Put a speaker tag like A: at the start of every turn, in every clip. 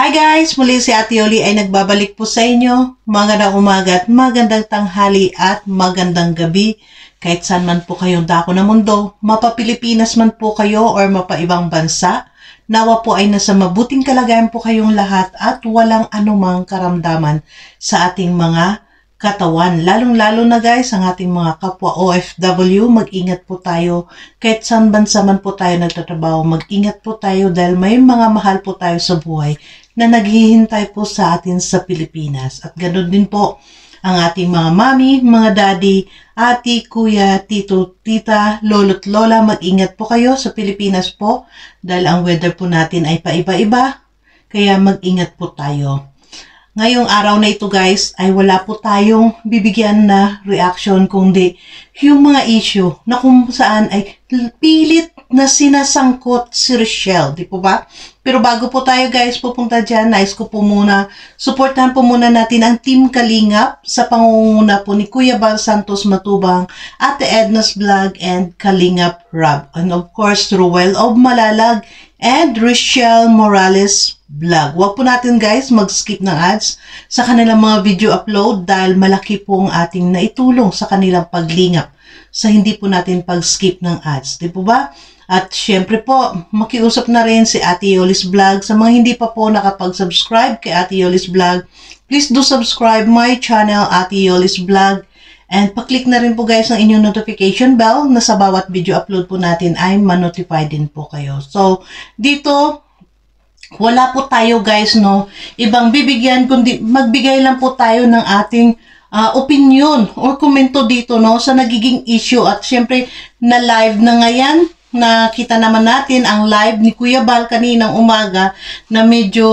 A: Hi guys! Muli si Ate Yoli ay nagbabalik po sa inyo. Magandang umaga at magandang tanghali at magandang gabi. Kahit saan man po kayong dako ng mundo, mapa-Pilipinas man po kayo or mapa-ibang bansa, nawa po ay nasa mabuting kalagayan po kayong lahat at walang anumang karamdaman sa ating mga katawan. Lalong-lalo na guys, ang ating mga kapwa OFW, mag-ingat po tayo. Kahit saan bansa man po tayo nagtatrabaho, mag-ingat po tayo dahil may mga mahal po tayo sa buhay na naghihintay po sa atin sa Pilipinas. At ganoon din po ang ating mga mami, mga daddy, ati, kuya, tito, tita, lolo't lola, mag-ingat po kayo sa Pilipinas po dahil ang weather po natin ay paiba-iba, kaya mag-ingat po tayo. Ngayong araw na ito guys ay wala po tayong bibigyan na reaction kundi yung mga issue na kung saan ay pilit na sinasangkot si Rochelle, di po ba? Pero bago po tayo guys pupunta dyan, nais ko po muna, supportahan po muna natin ang Team Kalingap sa pangunguna po ni Kuya Bal Santos Matubang, Ate Edna's Vlog, and Kalingap Rob. And of course, Ruel of Malalag and Rochelle Morales Vlog. Huwag po natin guys mag-skip ng ads sa kanilang mga video upload dahil malaki po ang ating naitulong sa kanilang paglingap sa hindi po natin pag-skip ng ads. Di po ba? At syempre po, makiusap na rin si Ate Yoli's Vlog. Sa mga hindi pa po nakapag-subscribe kay Ate Yoli's Vlog, please do subscribe my channel, Ate Yoli's Vlog. And paklik na rin po guys ang inyong notification bell na sa bawat video upload po natin ay ma-notify din po kayo. So, dito, wala po tayo guys, no, ibang bibigyan, kundi magbigay lang po tayo ng ating opinion or komento dito, no, sa nagiging issue. At syempre, na live na ngayon, nakita naman natin ang live ni Kuya Bal kaninang umaga na medyo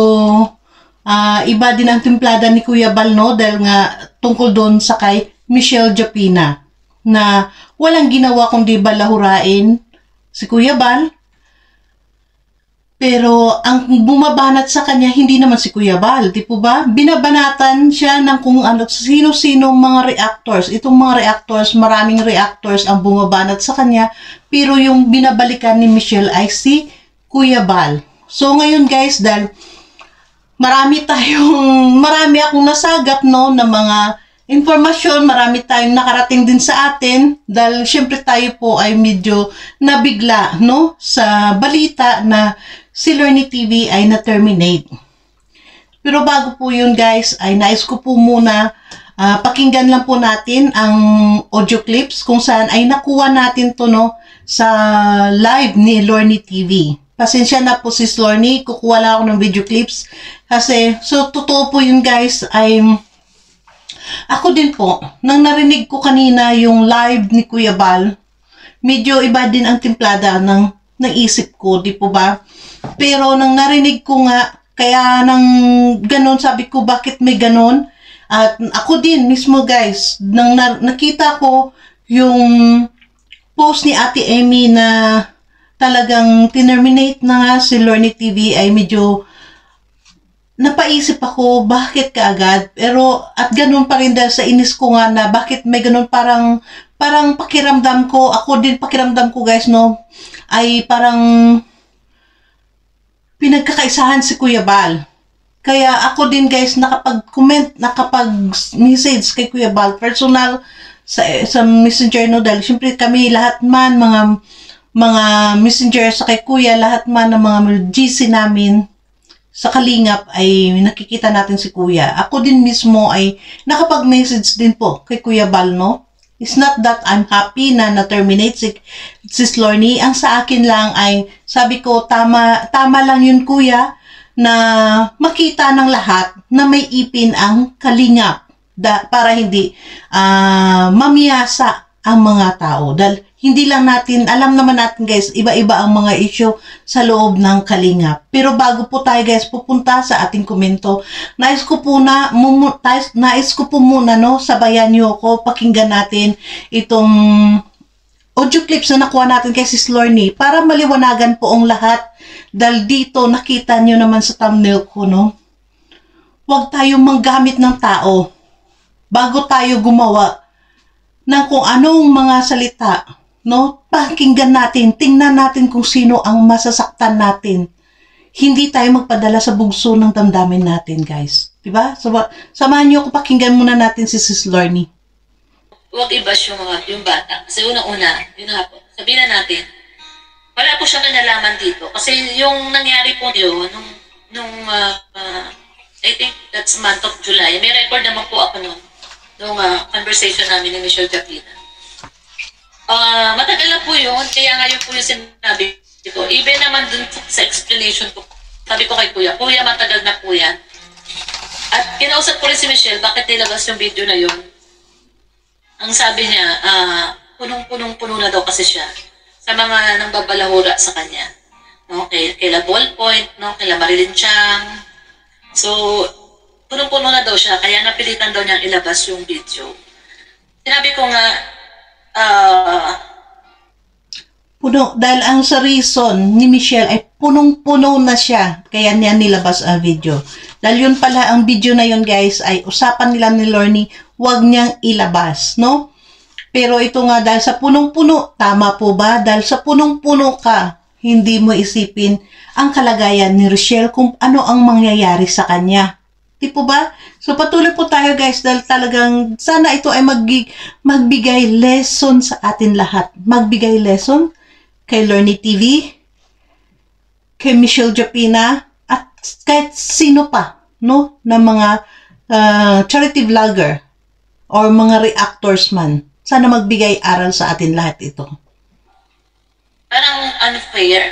A: iba din ang timplada ni Kuya Bal, no, dahil nga tungkol doon sa kay Michelle Japina na walang ginawa kundi balahurain si Kuya Bal. Pero ang bumabanat sa kanya hindi naman si Kuya Bal, di po ba? Binabanatan siya ng kung ano, sino-sino mga reactors. Itong mga reactors, maraming reactors ang bumabanat sa kanya, pero yung binabalikan ni Michelle ay si Kuya Bal. So ngayon guys, dahil marami akong nasagap, no, na mga informasyon, marami tayong nakarating din sa atin dahil syempre tayo po ay medyo nabigla, no, sa balita na si Lorny TV ay na-terminate. Pero bago po yun guys, ay nais ko po muna pakinggan lang po natin ang audio clips kung saan ay nakuha natin to, no, sa live ni Lorny TV. Pasensya na po sis Lorny, kukuha lang ako ng video clips kasi, so totoo po yun guys, ay ako din po, nang narinig ko kanina yung live ni Kuya Bal, medyo iba din ang timplada ng isip ko, di po ba? Pero nang narinig ko nga, kaya nang ganon, sabi ko bakit may ganon? At ako din mismo guys, nang nakita ko yung post ni Ate Emmy na talagang tinerminate na nga si Lorny TV, ay medyo napaisip ako, bakit kaagad? Pero, at ganun pa rin dahil sa inis ko nga na bakit may ganun, parang pakiramdam ko, ako din pakiramdam ko guys, no, ay parang pinagkakaisahan si Kuya Bal. Kaya ako din guys, nakapag-comment, nakapag-message kay Kuya Bal, personal, sa messenger, no, dahil syempre kami lahat man, mga messenger sa kay Kuya, lahat man ng mga GC namin, sa Kalingap ay nakikita natin si Kuya. Ako din mismo ay nakapag-message din po kay Kuya Bal, no? It's not that I'm happy na na-terminate si Lorny. Ang sa akin lang ay sabi ko, tama lang yun Kuya, na makita ng lahat na may ipin ang Kalingap para hindi mamiyasa ang mga tao. Dahil hindi lang natin, alam naman natin guys, iba-iba ang mga issue sa loob ng Kalingap. Pero bago po tayo guys pupunta sa ating komento, nais ko po muna, no, sabayan niyo ako, pakinggan natin itong audio clips na nakuha natin kay Sis Lorny para maliwanagan po ang lahat. Dahil dito, nakita niyo naman sa thumbnail ko, no, huwag tayong manggamit ng tao bago tayo gumawa ng kung anong mga salita, no, pakinggan natin, tingnan natin kung sino ang masasaktan natin. hindi tayo magpadala sa bugso ng damdamin natin, guys. Diba? So, samahan niyo ako, pakinggan muna natin si Sis Lorny.
B: Huwag i-bash yung bata. Kasi unang-una, yun nga po, sabihin na natin, wala po siyang kinalaman dito. Kasi yung nangyari po yun, I think that's month of July, may record naman po ako nung conversation namin ni Michelle Japina. Matagal na po yun, kaya ngayon po yung sinabi ko. Even naman dun sa explanation ko, sabi ko kay Kuya, matagal na po yan. At kinausap ko rin si Michelle, bakit nilabas yung video na yun? Ang sabi niya, punong-punong-puno na daw kasi siya sa mga nang babalahura sa kanya. No? Kaila Ballpoint, no? Kaila Marilyn Chang. So, punong-puno na daw siya, kaya napilitan daw niyang ilabas yung video. Sinabi ko nga,
A: puno, dahil ang sa reason ni Michelle ay punong-puno na siya, kaya niya nilabas ang video. Dahil yun pala, ang video na yun, guys, ay usapan nila ni Lorny, huwag niyang ilabas, no? Pero ito nga, dahil sa punong-puno, tama po ba? Dahil sa punong-puno ka, hindi mo isipin ang kalagayan ni Rochelle kung ano ang mangyayari sa kanya. Di po ba? So patuloy po tayo, guys, dahil talagang sana ito ay magbigay lesson sa atin lahat. Magbigay lesson kay Lorny TV, kay Michelle Japina, at kahit sino pa, no, na mga charity vlogger or mga reactors man. Sana magbigay aral sa atin lahat ito.
B: Parang unfair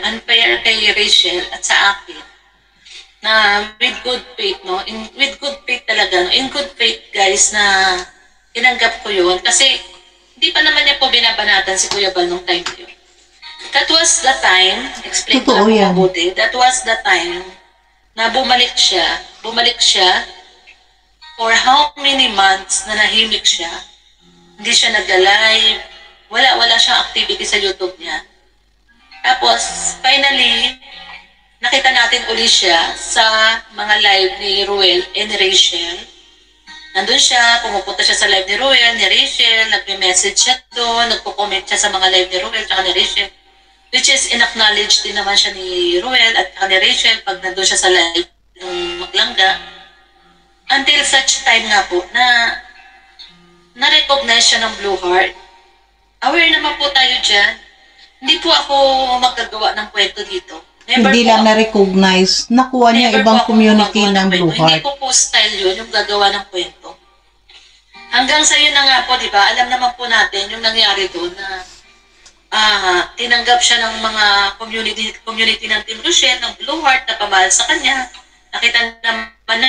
B: kay Rachel at sa akin na with good faith, no? With good faith talaga, no? In good faith, guys, na tinanggap ko yun. Kasi hindi pa naman niya po binabanatan si Kuya Bal nung time yun. That was the time, explain ko lang mabuti, that was the time na bumalik siya for how many months na nahimik siya. Hindi siya nag-live, wala siyang activity sa YouTube niya. Tapos, finally, nakita natin uli siya sa mga live ni Ruel and Rachel. Nandun siya, pumupunta siya sa live ni Ruel, ni Rachel, nagme-message siya doon, nagpo-comment siya sa mga live ni Ruel at ni Rachel. Which is, in-acknowledge din naman siya ni Ruel at ni Rachel pag nandun siya sa live ng Maglangga. Until such time nga po na na-recognize siya ng Blue Heart. Aware naman po tayo dyan. Hindi po ako magagawa ng kwento dito.
A: Hindi lang na-recognize, nakuha niya ibang community ng Blue Heart.
B: Hindi po style yun, yung gagawa ng kwento. Hanggang sa yun na nga po, di ba? Alam naman po natin yung nangyari doon na tinanggap siya ng mga community ng Team Rochelle, ng Blue Heart na pamahal sa kanya. Nakita naman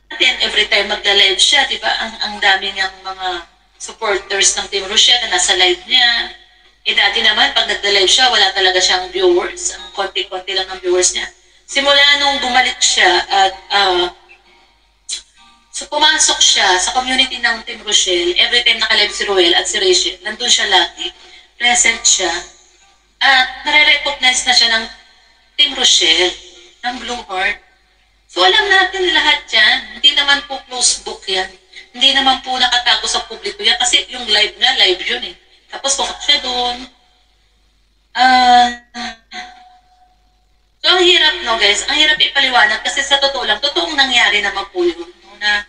B: natin every time magla-live siya, di ba? Ang dami niyang mga supporters ng Team Rochelle na nasa live niya. Dati naman, pag nagda-live siya, wala talaga siyang viewers. Ang konti-konti lang ang viewers niya. Simula nung bumalik siya at so pumasok siya sa community ng Team Rochelle, every time naka-live si Ruel at si Rachel, nandun siya lagi, present siya, at nare-recognize na siya ng Team Rochelle, ng Blue Heart. So alam natin lahat yan. Hindi naman po close book yan. Hindi naman po nakatago sa publiko yan kasi yung live nga, live yun eh. Tapos pumunta siya doon. So ang hirap, no guys, ang hirap ipaliwanag kasi sa totoo lang, totoong nangyari naman po yun. Na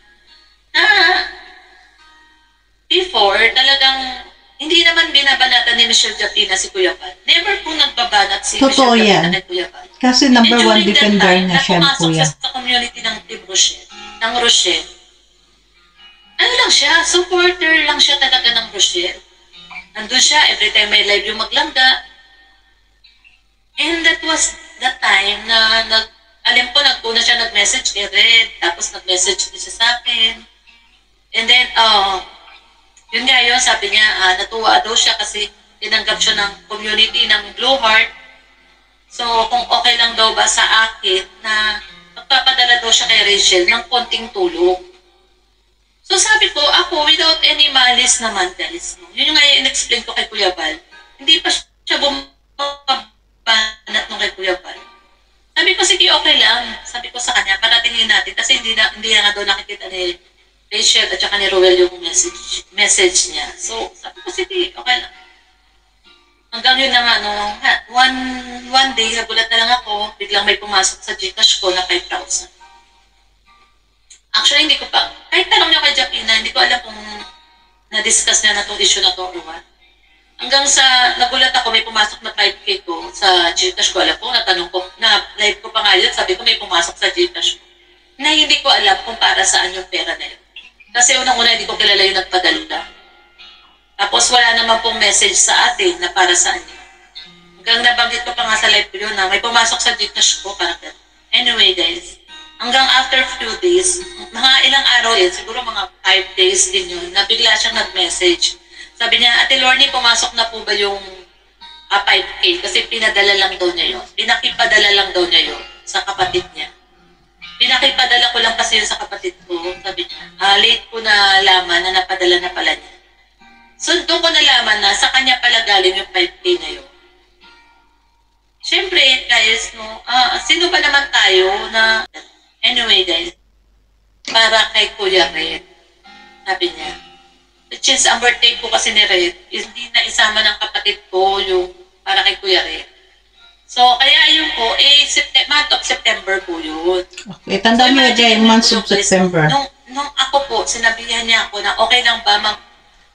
B: before, talagang hindi naman binabanatan ni Michelle Japina si Kuya Bal. Never po nagbabanat si
A: Totoo
B: Michelle
A: yan.
B: Japina kay Kuya Bal.
A: Kasi number one defender na siya, Kuya.
B: Pumasok sa community ng Team Rochelle, ng Rochelle. Ano lang siya, supporter lang siya talaga ng Rochelle. Nandun siya, every time may live yung Maglangga. And that was the time na alam ko, nagpuna siya nag-message kay Red, tapos nag-message din siya sa akin. And then, yun nga yun, sabi niya, natuwa daw siya kasi tinanggap siya ng community ng Blue Heart. So, kung okay lang daw ba sa akin na magpapadala daw siya kay Rachel ng konting tulong. So sabi ko, ako, without any malice naman, guys, no? Yun yung nga in-explain ko kay Kuya Bal. Hindi pa siya bumabanat nung kay Kuya Bal. Sabi ko, sige, okay lang. Sabi ko sa kanya, paratingin natin kasi hindi na nga daw nakikita ni Rachel at saka ni Ruel yung message niya. So, sabi ko, sige, okay lang. Hanggang yun na nga, no, one day, nagulat na lang ako, biglang may pumasok sa Gcash ko na 5,000. Actually, hindi ko pa, kahit tanong niyo kay Japina, hindi ko alam kung na-discuss niya na itong issue na to or what. Hanggang sa, nagulat ako, may pumasok na 5K ko sa Gcash ko. Alam ko, natanong ko, na live ko pa nga yun, sabi ko may pumasok sa Gcash ko. Na hindi ko alam kung para saan yung pera na yun. Kasi unang-una, hindi ko kilala yung nagpadala. Tapos wala naman pong message sa atin na para saan yun. Hanggang nabanggit ko pa nga sa live ko yun na may pumasok sa Gcash ko, parang ganun. Anyway guys, hanggang after few days, mga ilang araw yun, siguro mga 5 days din yun, na bigla siyang nag-message. Sabi niya, Ate Lorny, pumasok na po ba yung 5K? Kasi pinadala lang daw niya yun. Pinakipadala lang daw niya yun sa kapatid niya. Pinakipadala ko lang kasi yun sa kapatid ko. Sabi niya, late ko na laman na napadala na pala niya. So, doon ko nalaman na sa kanya pala galing yung 5K na yun. Siyempre, guys, no, sino ba naman tayo na, anyway, guys, para kay Kuya Red, sabi niya, since ang birthday ko kasi ni Red, hindi na isama ng kapatid ko yung para kay Kuya Red. So, kaya yun po, month of September po yun.
A: Okay, tandaan niyo dyan, month of September.
B: Nung ako po, sinabihan niya ako na okay lang ba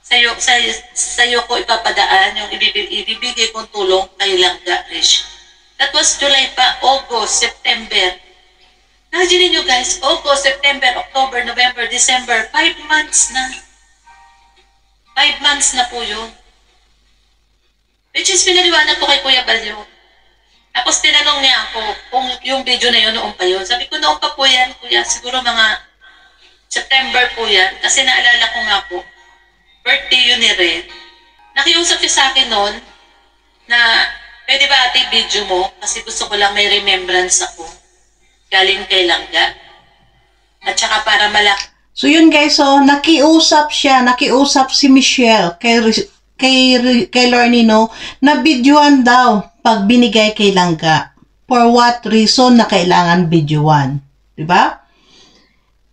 B: sa'yo ko ipapadaan yung ibibigay kong tulong kay Langga Rish. That was July pa, August, September. Imagine niyo guys, August, September, October, November, December, 5 months na. 5 months na po yun. Which is pinaliwanag ko kay Kuya Balyo. Tapos tinanong niya ako kung yung video na yun noon pa yun. Sabi ko, noon pa po yan, Kuya. Siguro mga September po yan. Kasi naalala ko nga po, birthday yun ni Red. Nakiusap siya sa akin noon na pwede ba ate video mo? Kasi gusto ko lang may remembrance ako. Galing kay Langga. At saka para malaki.
A: So yun guys, so nakiusap si Michelle kay Lorny, no, na videoan daw pag binigay kay Langga. For what reason na kailangan videoan? Diba?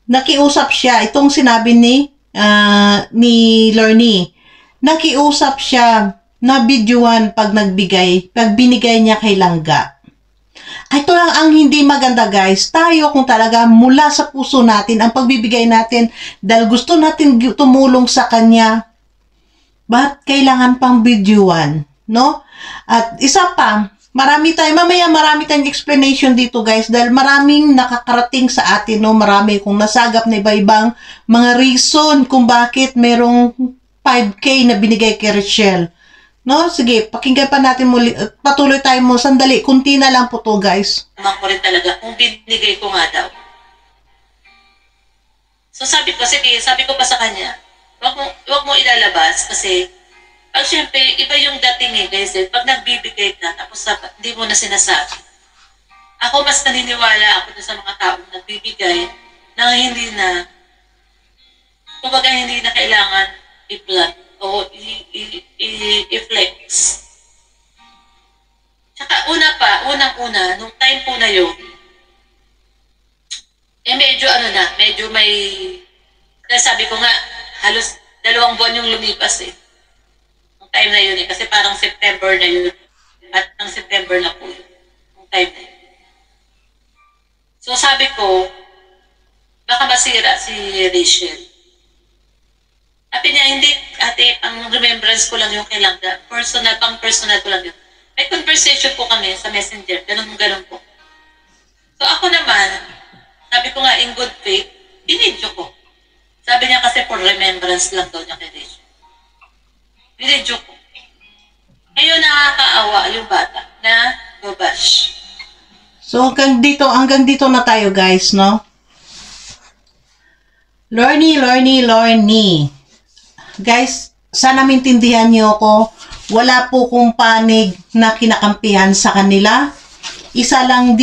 A: Nakiusap siya, itong sinabi ni Lorny, nakiusap siya na videoan pag binigay niya kay Langga. Ito lang ang hindi maganda guys. Tayo kung talaga mula sa puso natin ang pagbibigay natin dahil gusto natin tumulong sa kanya. Ba't kailangan pang videoan? No? At isa pa, marami tayong explanation dito guys dahil maraming nakakarating sa atin, no? Marami kung nasagap na iba-ibang mga reason kung bakit merong 5K na binigay kay Rachel. No? Sige, pakinggan pa natin muli. Patuloy tayo mo. Sandali, kunti na lang po to guys.
B: Naman ko rin talaga kung binigay ko nga daw. So sabi ko pa sa kanya, wag mo ilalabas kasi pag syempre, iba yung dating guys pag nagbibigay ka tapos hindi mo na sinasabi. Ako mas naniniwala ako sa mga taong nagbibigay na kumbaga hindi na kailangan i-plan o i-flex. Tsaka unang-una, nung time po na yun, medyo may, sabi ko nga, halos 2 buwan yung lumipas Nung time na yun kasi parang September na yun. At ang September na po yun. Nung time na yun. So sabi ko, baka masira si Rachel. Sabi niya, hindi, ate, ang remembrance ko lang yung kay Langga. Personal ko lang yun. May conversation po kami sa messenger. Ganun po. So ako naman, sabi ko nga, in good faith, binidyo ko. Sabi niya kasi for remembrance lang daw niya kay Rachel. Binidyo ko. Ngayon nakakaawa yung bata na babash.
A: So hanggang dito na tayo guys, no? Lorny. Guys, sana maintindihan niyo ako. Wala po kong panig na kinakampihan sa kanila. Isa lang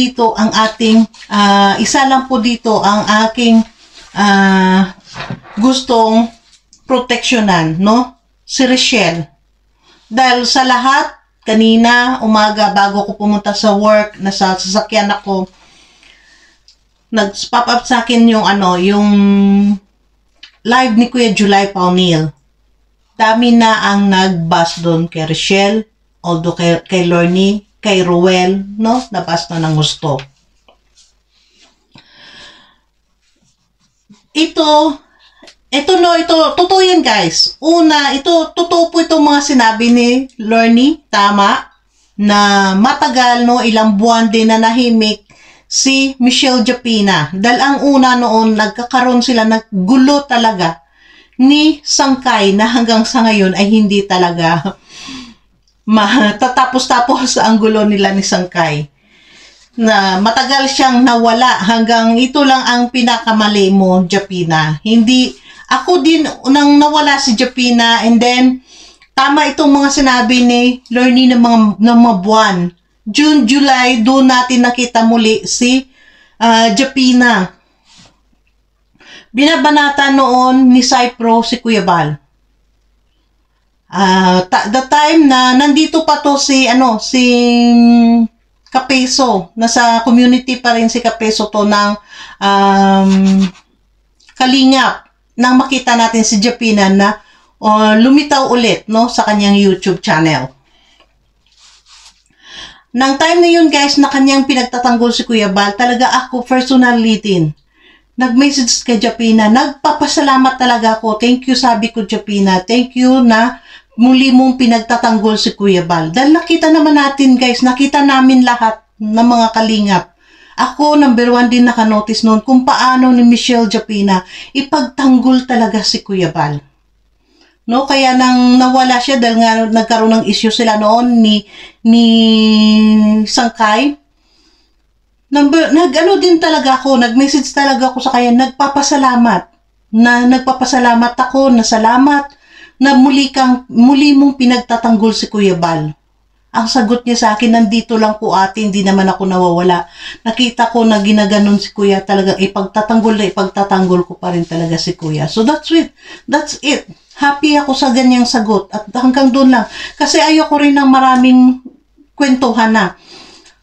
A: po dito ang aking gustong proteksyonan, no? Si Rachel. Dahil sa lahat, kanina, umaga, bago ko pumunta sa work, nasa sasakyan ako, nag-pop up sa akin yung live ni Kuya July Paunil. Dami na ang nag-buzz doon kay Rachel. Although kay Lorne, kay Ruel, no? Nabas na ng gusto. Ito, totoo yan guys. Una, totoo po itong mga sinabi ni Lorne, tama, na matagal, no, ilang buwan din na nahimik si Michelle Japina. Dahil ang una noon, nagkakaroon sila, naggulo talaga ni Sangkay na hanggang sa ngayon ay hindi talaga matatapos-tapos ang gulo nila ni Sangkay. Na matagal siyang nawala hanggang ito lang ang pinakamali mo, Japina. Hindi, ako din nang nawala si Japina, and then tama itong mga sinabi ni Lorne ng mga buwan. June, July, doon natin nakita muli si Japina. Binabanata noon ni Cypro si Kuya Bal. The time na nandito pa to si Kapeso, nasa community pa rin si Kapeso to ng Kalingap, nang makita natin si Japina na lumitaw ulit, no, sa kanyang YouTube channel. Nang time na yun guys na kanyang pinagtatanggol si Kuya Bal, talaga ako personally din nag-message kay Japina, nagpapasalamat talaga ako. Thank you, sabi ko, Japina. Thank you na muli mong pinagtatanggol si Kuya Bal. Dahil nakita naman natin guys, nakita namin lahat ng mga kalingap. Ako, number 1 din nakanotice noon kung paano ni Michelle Japina ipagtanggol talaga si Kuya Bal. No, kaya nang nawala siya dahil nga nagkaroon ng issue sila noon ni Sangkay. Din talaga ako, nag-message talaga ako sa kanya, nagpapasalamat ako, na salamat na muli mong pinagtatanggol si Kuya Bal. Ang sagot niya sa akin, nandito lang po ate, hindi naman ako nawawala. Nakita ko na ginaganon si Kuya, talagang ipagtatanggol ko pa rin talaga si Kuya. So that's it. Happy ako sa ganyang sagot at hanggang doon lang. Kasi ayoko rin ng maraming kwentuhan na.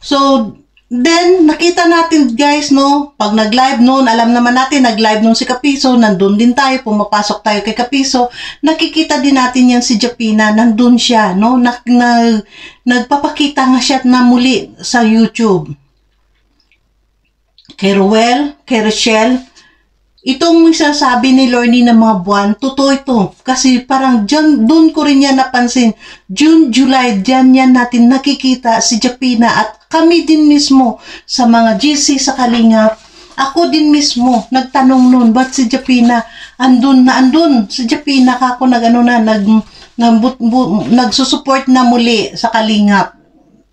A: So, then, nakita natin guys, no, pag nag-live noon, alam naman natin, nag-live noon si Kapiso, nandun din tayo, pumapasok tayo kay Kapiso, nakikita din natin yan si Japina, nandun siya, no, nagpapakita nga siya na muli sa YouTube. Kay Ruel, kay Rochelle, itong sinasabi ni Lorne ng mga buwan, totoo ito. Kasi parang doon ko rin yan napansin. June, July, dyan yan natin nakikita si Japina at kami din mismo sa mga GC sa Kalingap. Ako din mismo nagtanong noon, ba't si Japina andun si Japina kako nagsusupport na muli sa Kalingap.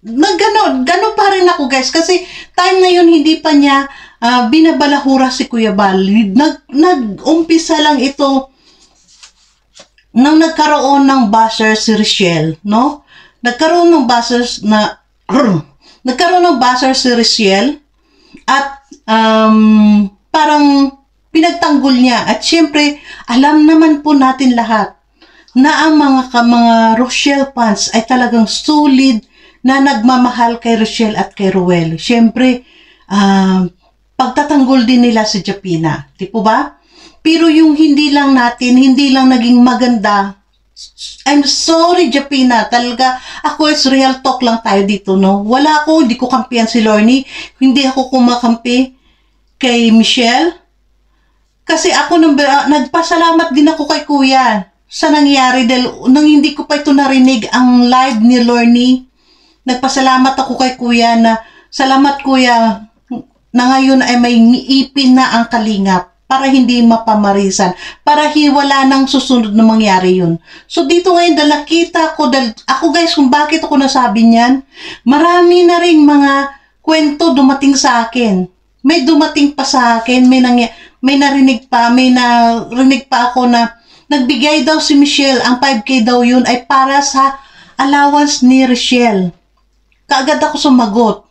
A: Gano pa rin ako guys kasi time na yun hindi pa niya binabalahura si Kuya Bal. Nag-umpisa lang ito nang nagkaroon ng buzzer si Rochelle, no? Nagkaroon ng buzzer si Rochelle at parang pinagtanggol niya. At syempre, alam naman po natin lahat na ang mga Rochelle fans ay talagang solid na nagmamahal kay Rochelle at kay Ruel. Syempre, pagtatanggol din nila si Japina. Di po ba? Pero yung hindi lang naging maganda. I'm sorry, Japina. Talaga, ako is real talk lang tayo dito, no? Hindi ko kampihan si Lorne. Hindi ako kumakampi kay Michelle. Kasi ako, nagpasalamat din ako kay Kuya sa nangyari dahil nang hindi ko pa ito narinig ang live ni Lorne. Nagpasalamat ako kay Kuya na, salamat Kuya, na ngayon ay may ipin na ang Kalingap para hindi mapamarisan, para wala nang susunod na mangyari yun. So dito ngayon, dahil nakita ko, ako guys, kung bakit ako nasabi niyan, marami na rin mga kwento dumating sa akin. May dumating pa sa akin, may narinig pa ako na nagbigay daw si Michelle, ang 5K daw yun ay para sa allowance ni Rochelle. Kaagad ako sumagot.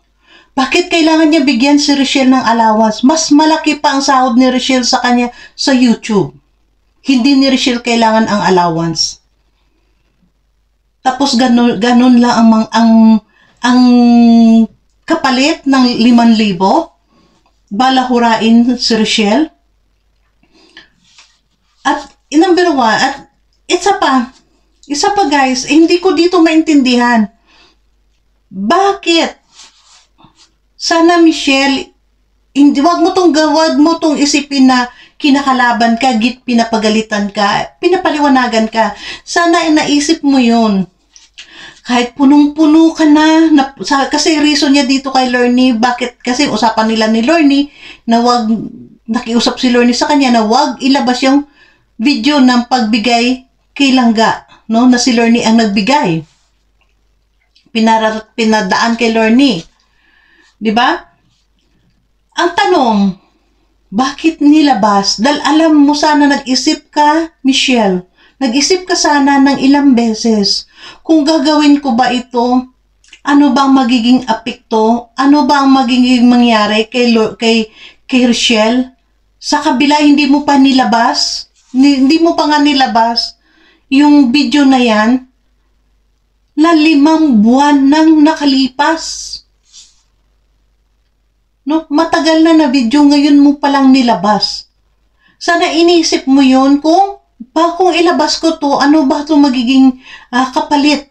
A: Bakit kailangan niya bigyan si Rochelle ng allowance? Mas malaki pa ang sahod ni Rochelle sa kanya sa YouTube. Hindi ni Rochelle kailangan ang allowance. Tapos ganun lang ang kapalit ng 5,000 balahurain si Rochelle. At number 1, at isa pa guys, hindi ko dito maintindihan. Bakit? Sana, Michelle, wag mo tong isipin na kinakalaban ka, pinapagalitan ka, pinapaliwanagan ka. Sana naisip mo yun. Kahit punong-puno ka kasi reason niya dito kay Lorne, bakit? Kasi usapan nila ni Lorne na nakiusap si Lorne sa kanya na wag ilabas yung video ng pagbigay kay Langga, no? Na si Lorne ang nagbigay. Pinadaan kay Lorne. 'Di ba? Ang tanong, bakit nilabas? Dahil alam mo sana nag-isip ka, Michelle. Nag-isip ka sana ng ilang beses. Kung gagawin ko ba ito, ano ba ang magiging apekto? Ano ba ang magiging mangyari kay Rochelle? Sa kabila, hindi mo pa nilabas? Hindi mo pa nga nilabas yung video na yan na 5 buwan nang nakalipas. No, matagal na video, ngayon mo palang nilabas. Sana inisip mo yun kung ilabas ko to, ano ba to magiging kapalit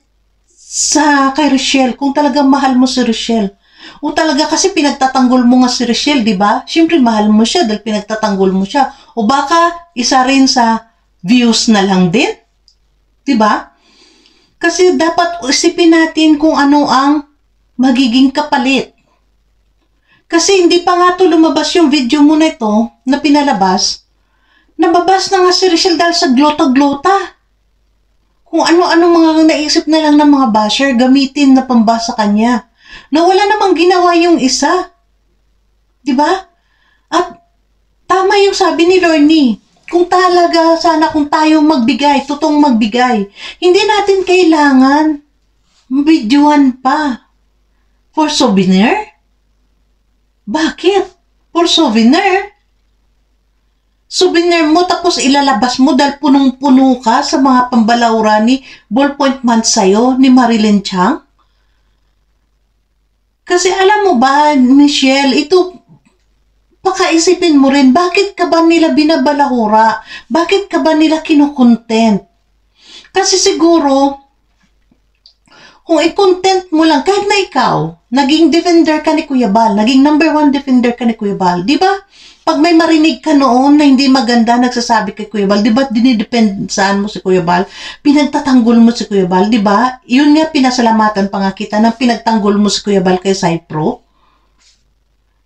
A: sa kay Rochelle, kung talagang mahal mo si Rochelle. O talaga kasi pinagtatanggol mo nga si Rochelle, di ba? Siyempre mahal mo siya dahil pinagtatanggol mo siya. O baka isa rin sa views na lang din. Di ba? Kasi dapat isipin natin kung ano ang magiging kapalit. Kasi hindi pa nga to lumabas yung video mo na ito na pinalabas. Nababas na nga si Rochelle dahil sa glota-glota. Kung ano-ano mga naisip na lang ng mga basher, gamitin na pambasa kanya. Na wala namang ginawa yung isa. Diba? At tama yung sabi ni Lorne. Kung talaga sana kung tayo magbigay, totoong magbigay, hindi natin kailangan videoan pa. For souvenir? Bakit? For souvenir? Souvenir mo tapos ilalabas mo dahil punong-puno ka sa mga pambalawra ni Ballpoint Man sa'yo, ni Marilyn Chang? Kasi alam mo ba, Michelle, ito, pakaisipin mo rin, bakit ka ba nila binabalahura? Bakit ka ba nila kinukontent? Kasi siguro, kung i-content mo lang, kahit na ikaw, naging defender ka ni Kuya Bal, naging number 1 defender ka ni Kuya Bal, di ba? Pag may marinig ka noon na hindi maganda, nagsasabi kay Kuya Bal, di ba dinidepensaan mo si Kuya Bal? Pinagtatanggol mo si Kuya Bal, di ba? Yun nga pinasalamatan pa nga kita na pinagtanggol mo si Kuya Bal kay Cypro.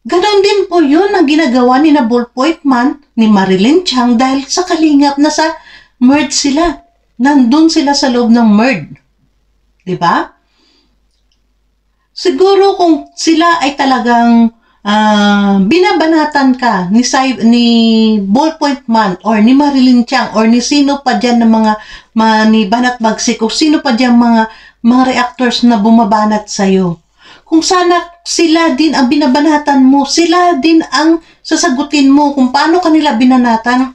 A: Ganon din po yun ang ginagawa ni na Ballpoint Man, ni Marilyn Chang dahil sa kalingap na sa merge sila. Nandun sila sa loob ng merge. Di ba? Siguro kung sila ay talagang binabanatan ka ni Ballpoint Man or ni Marilyn Chang or ni sino pa dyan ng ni Banat Bagsik o sino pa dyan mga reactors na bumabanat sa'yo. Kung sana sila din ang binabanatan mo, sila din ang sasagutin mo kung paano kanila binanatan.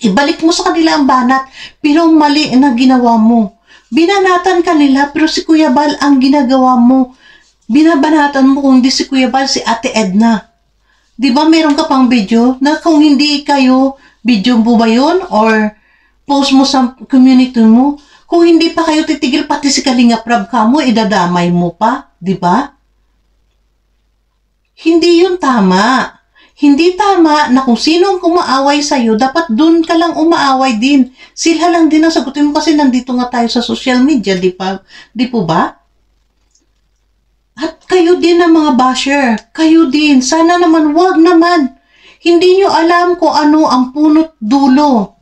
A: Ibalik mo sa kanila ang banat, pero mali na ginawa mo. Binanatan kanila, pero si Kuya Bal ang ginagawa mo. Binabanatan mo kung hindi si Kuya Bal, si Ate Edna. Di ba meron ka pang video na kung hindi kayo, video mo ba yun? Or post mo sa community mo? Kung hindi pa kayo titigil, pati si Kalinga Prab ka mo, idadamay mo pa. Di ba? Hindi yun tama. Hindi tama na kung sino ang kumaaway sa'yo, dapat dun ka lang umaaway din. Sila lang din ang sagutin mo kasi nandito nga tayo sa social media, di po ba? At kayo din ang mga basher. Kayo din. Sana naman, wag naman. Hindi nyo alam kung ano ang punot dulo.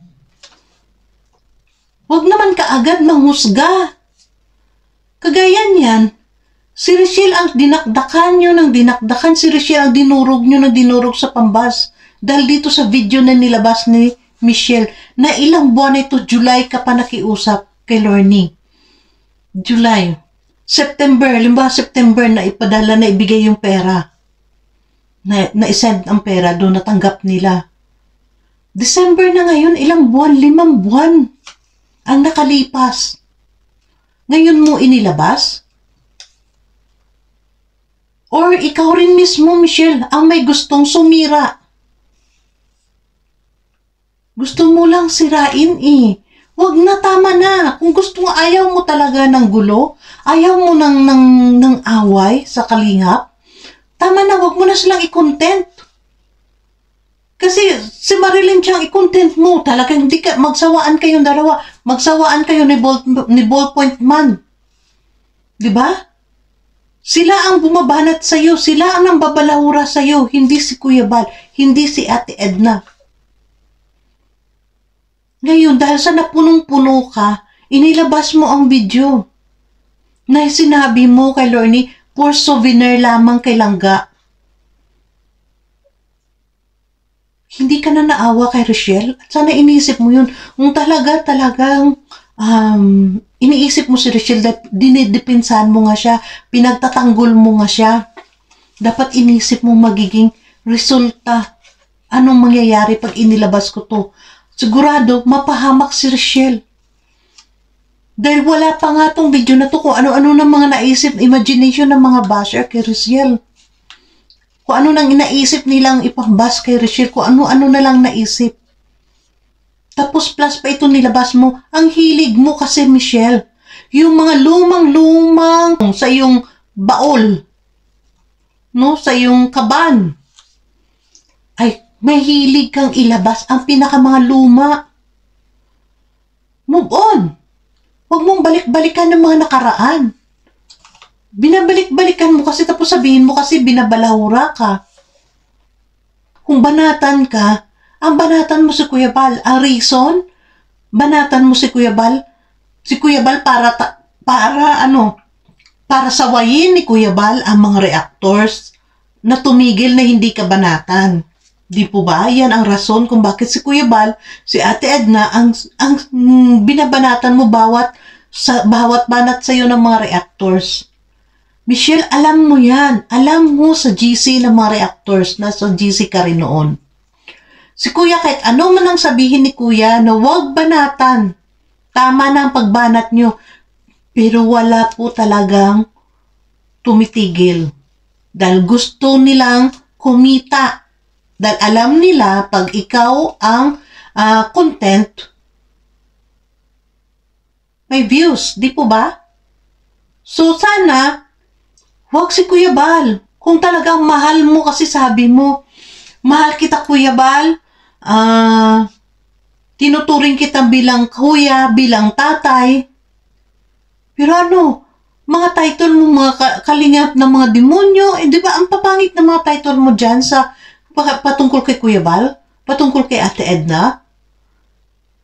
A: Wag naman kaagad manghusga. Kagaya niyan, si Rochelle ang dinakdakan nyo ng dinakdakan. Si Rochelle ang dinurog nyo ng dinurog sa pambas. Dahil dito sa video na nilabas ni Michelle, na ilang buwan ito, July ka pa nakiusap kay Lorne. July. September na ipadala na ibigay yung pera. Na isend ang pera doon natanggap nila. December na ngayon, ilang buwan, 5 buwan ang nakalipas. Ngayon mo inilabas? Or ikaw rin mismo, Michelle, ang may gustong sumira. Gusto mo lang sirain eh. Wag na, tama na. Kung gusto mo, ayaw mo talaga ng gulo, ayaw mo ng away sa kalingap, tama na, wag mo na silang i-content. Kasi si Marilyn siyang i-content mo. Talagang hindi ka, magsawaan kayong dalawa. Magsawaan kayo ni Ballpoint Man. Diba? Sila ang bumabanat sa'yo. Sila ang nambabalahura sa'yo. Hindi si Kuya Bal. Hindi si Ate Edna. Ngayon, dahil sa napunong-puno ka, inilabas mo ang video na sinabi mo kay Lorne, for souvenir lamang kay Langga. Hindi ka na naawa kay Rochelle? At sana iniisip mo yun. Kung talagang iniisip mo si Rochelle, dinidipinsahan mo nga siya, pinagtatanggol mo nga siya, dapat inisip mo magiging resulta. Anong mangyayari pag inilabas ko to? Sigurado, mapahamak si Rochelle. Dahil wala pa nga tong video na to kung ano-ano ng mga naisip, imagination ng mga basher kay Rochelle. Kung ano nang inaisip nilang ipambas kay Rochelle, kung ano-ano na lang naisip. Tapos plus pa ito nilabas mo, ang hilig mo kasi, Michelle. Yung mga lumang-lumang sa iyong baol, no, sa iyong kaban, ay may hilig kang ilabas ang pinaka mga luma. Move on. Huwag mong balik-balikan ng mga nakaraan. Binabalik-balikan mo kasi tapos sabihin mo kasi binabalahura ka. Kung banatan ka, ang banatan mo si Kuya Bal. Ang reason, banatan mo si Kuya Bal. Si Kuya Bal para sawayin ni Kuya Bal ang mga reactors na tumigil na hindi ka banatan. Di po ba? Yan ang rason kung bakit si Kuya Bal, si Ate Edna, ang binabanatan mo bawat banat sa'yo ng mga reactors. Michelle, alam mo yan. Alam mo sa GC ng mga reactors, nasa GC ka rin noon. Si Kuya, kahit ano man ang sabihin ni Kuya na huwag banatan, tama na ang pagbanat nyo, pero wala po talagang tumitigil. Dahil gusto nilang kumita. Dahil alam nila, pag ikaw ang content, may views, di po ba? So sana, huwag si Kuya Bal. Kung talagang mahal mo kasi sabi mo, mahal kita Kuya Bal, tinuturing kita bilang kuya, bilang tatay. Pero mga title mo, mga kalingap ng mga demonyo, di ba ang papangit na mga title mo dyan sa patungkol kay Kuya Bal? Patungkol kay Ate Edna?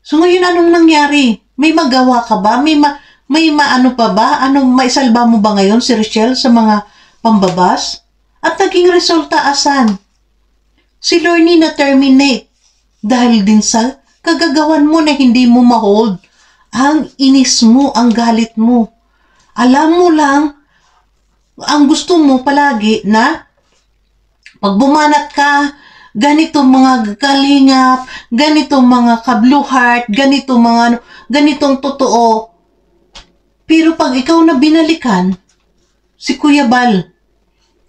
A: So ngayon anong nangyari? May magawa ka ba? May maano pa ba? Maisalba mo ba ngayon si Rochelle sa mga pambabas? At naging resulta asan? Si Lorne na terminate dahil din sa kagagawan mo na hindi mo ma-hold ang inis mo, ang galit mo. Alam mo lang, ang gusto mo palagi na pag bumanat ka, ganito mga kalingap, ganito mga ka-blue heart, ganitong totoo. Pero pag ikaw na binalikan, si Kuya Bal,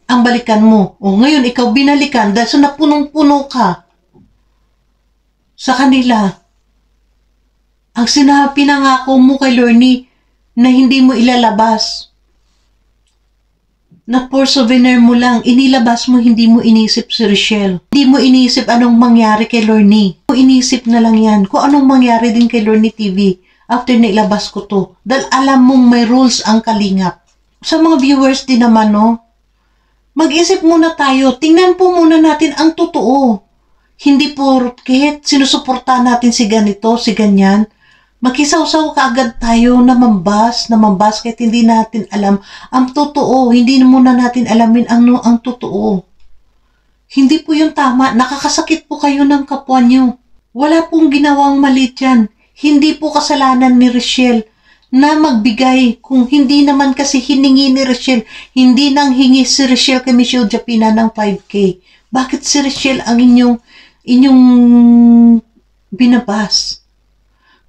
A: ang balikan mo. O ngayon, ikaw binalikan dahil sa napunong-puno ka sa kanila. Ang pinangako mo kay Lorne na hindi mo ilalabas. Na for souvenir mo lang, inilabas mo, hindi mo inisip si Rochelle. Hindi mo inisip anong mangyari kay Lorne. Inisip na lang yan kung anong mangyari din kay Lorne TV after na ilabas ko to. Dahil alam mong may rules ang kalingap. Sa mga viewers din naman, no? Mag-isip muna tayo. Tingnan po muna natin ang totoo. Hindi porket sinusuporta natin si ganito, si ganyan. Makisaw-saw kaagad tayo na mambas kahit hindi natin alam ang totoo. Hindi muna natin alamin ang totoo. Hindi po yung tama. Nakakasakit po kayo ng kapwa nyo. Wala pong ginawang mali dyan. Hindi po kasalanan ni Rochelle na magbigay. Kung hindi naman kasi hiningi ni Rochelle, hindi nang hingi si Rochelle kay Michelle Japina ng 5K. Bakit si Rochelle ang inyong binabas?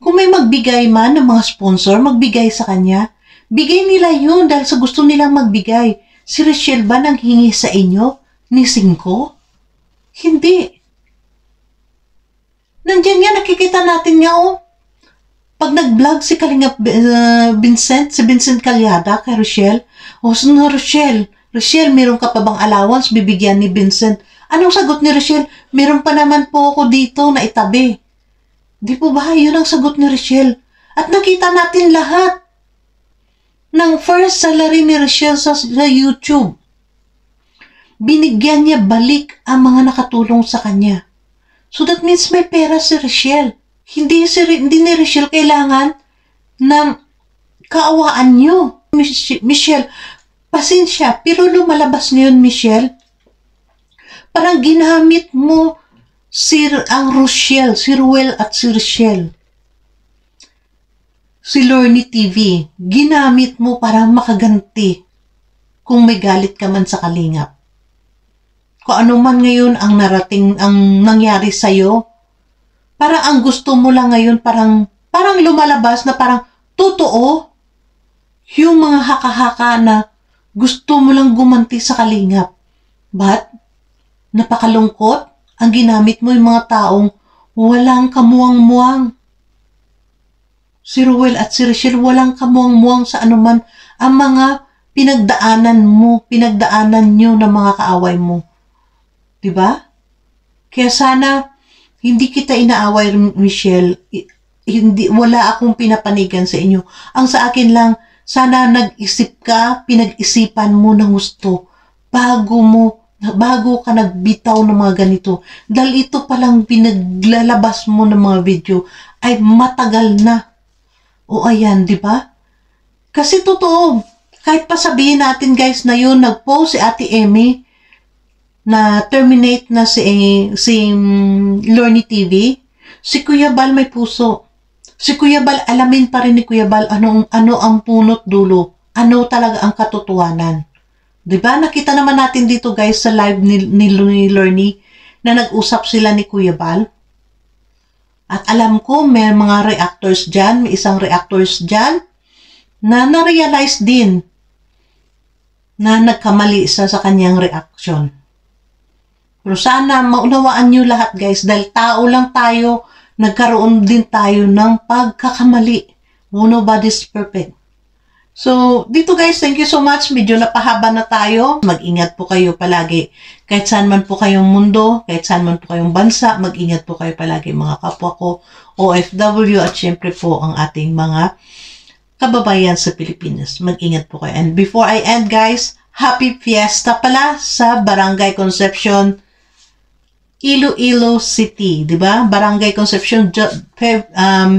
A: Kung may magbigay man ng mga sponsor, magbigay sa kanya, bigay nila yun dahil sa gusto nilang magbigay. Si Rochelle ba nang hingi sa inyo ni Cinco? Hindi. Nandiyan nga, nakikita natin nga, oh. Pag nag-vlog si Kalingap Vincent, si Vincent Calyada kay Rochelle, o no, Rochelle, meron ka pa bang allowance bibigyan ni Vincent? Anong sagot ni Rochelle? Meron pa naman po ako dito na itabi. Di po ba? Yun ang sagot ni Rochelle. At nakita natin lahat ng first salary ni Rochelle sa YouTube. Binigyan niya balik ang mga nakatulong sa kanya. So that means may pera si Rochelle. Hindi ni Rochelle kailangan ng kaawaan niyo. Michelle, pasensya, pero lumalabas ngayon, Michelle. Parang ginamit mo ang Rochelle, si Ruel at si Rochelle. Si Lorny TV, ginamit mo para makaganti kung may galit ka man sa Kalingap. Kung ano man ngayon ang nangyari sa'yo, parang ang gusto mo lang ngayon, parang lumalabas na parang totoo yung mga haka-haka na gusto mo lang gumanti sa Kalingap. But, napakalungkot, ang ginamit mo yung mga taong walang kamuang-muang. Si Ruel at si Rochelle walang kamuang-muang sa anuman ang mga pinagdaanan nyo ng mga kaaway mo. Diba? Kaya sana, hindi kita inaaway, Michelle. Wala akong pinapanigan sa inyo. Ang sa akin lang, sana nag-isip ka, pinag-isipan mo ng gusto bago ka nagbitaw ng mga ganito. Dahil ito palang pinaglalabas mo ng mga video ay matagal na. O ayan, di ba? Kasi totoo, kahit pa sabihin natin guys na yun, nag-post si Ate Emmy na terminate na si Lorny TV, si Kuya Bal may puso. Si Kuya Bal, alamin pa rin ni Kuya Bal ano ang punot dulo. Ano talaga ang katotohanan. Diba? Nakita naman natin dito guys sa live ni Lorny na nag-usap sila ni Kuya Bal. At alam ko may mga reactors dyan, may isang reactors dyan na na-realize din na nagkamali sa kanyang reaction. Pero sana maunawaan nyo lahat guys dahil tao lang tayo, nagkaroon din tayo ng pagkakamali. Nobody's perfect. So, dito guys, thank you so much. Medyo napahaba na tayo. Mag-ingat po kayo palagi. Kahit saan man po kayong mundo, kahit saan man po kayong bansa, mag-ingat po kayo palagi mga kapwa ko, OFW at syempre po ang ating mga kababayan sa Pilipinas. Mag-ingat po kayo. And before I end guys, happy fiesta pala sa Barangay Concepcion, Iloilo City, di ba? Barangay Concepcion,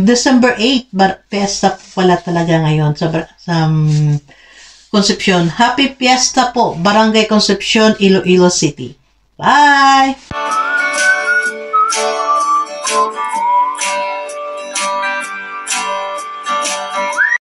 A: December 8, fiesta pala talaga ngayon sa Concepcion. Happy fiesta po, Barangay Concepcion, Iloilo City. Bye!